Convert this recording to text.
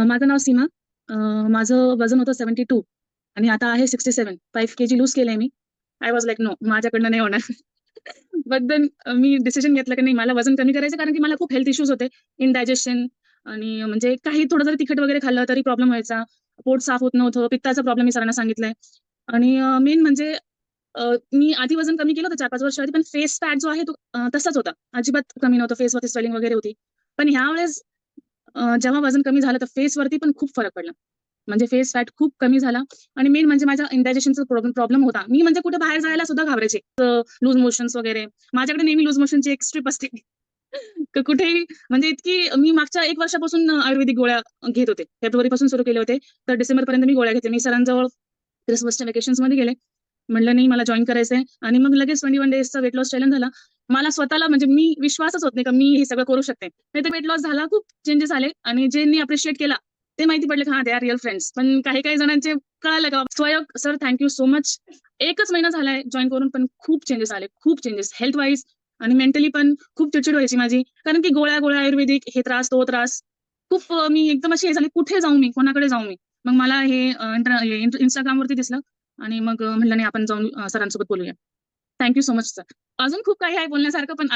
माझं नाव सीमा. माझं वजन होतं 72 आणि आता आहे 67. 5 केजी लूज केलंय मी. आय वॉज लाइक नो, माझ्याकडनं नाही होणार. बट देन मी डिसिजन घेतलं की नाही, मला वजन कमी करायचं, कारण की मला खूप हेल्थ इश्यूज होते. इंडायजेशन आणि म्हणजे काही थोडं जरी तिखट वगैरे खाल्लं तरी प्रॉब्लेम व्हायचा. पोट साफ होत नव्हतं. पित्ताचा प्रॉब्लेम मी सरांना सांगितलाय. आणि मेन म्हणजे मी आधी वजन कमी केलं होतं 4-5 वर्ष आधी, पण फेस फॅट जो आहे तो तसाच होता. अजिबात कमी नव्हतं. फेसवरती स्वेलिंग वगैरे होती. पण ह्यावेळेस जेव्हा वजन कमी झालं तर फेसवरती पण खूप फरक पडला. म्हणजे फेस फॅट खूप कमी झाला आणि मेन म्हणजे माझ्या इंडायजेशनचा प्रॉब्लेम होता. मी म्हणजे कुठे बाहेर जायला सुद्धा घाबरायचे. लूज मोशन्स वगैरे. माझ्याकडे नेहमी लूज मोशनची एक स्ट्रिप असते. कुठेही म्हणजे इतकी मी मागच्या 1 वर्षापासून आयुर्वेदिक गोळ्या घेत होते. फेब्रुवारीपासून सुरू केले होते. तर डिसेंबरपर्यंत मी गोळ्या घेते. मी सरांजवळ क्रिसमसच्या व्हॅकेशन्समध्ये गेले. म्हटलं नाही, मला जॉइन करायचंय आणि मग लगेच 21 डेजचा वेट लॉस चॅलेंज झाला. मला स्वतःला म्हणजे मी विश्वासच होत नाही का मी हे सगळं करू शकते. नाही तर वेट लॉस झाला, खूप चेंजेस आले आणि ज्यांनी अप्रिशिएट केला ते माहिती पडले की हां, दे आर रिअल फ्रेंड्स. पण काही जणांचे कळालं का स्वयं sir thank you so much. 1च महिना झालाय जॉइन करून, पण खूप चेंजेस आले. खूप चेंजेस हेल्थ वाईज आणि मेंटली पण खूप चिडचिड व्हायची माझी. कारण की गोळ्या आयुर्वेदिक, हे त्रास, तो त्रास. खूप मी एकदम अशी हे झाले, कुठे जाऊ मी? कोणाकडे जाऊ मी? मग मला हे Instagramवरती दिसलं आणि मग म्हटलं नाही, आपण जाऊन सरांसोबत बोलूया. Thank you so much sir. अजून खूप काही आहे बोलण्यासारखं, पण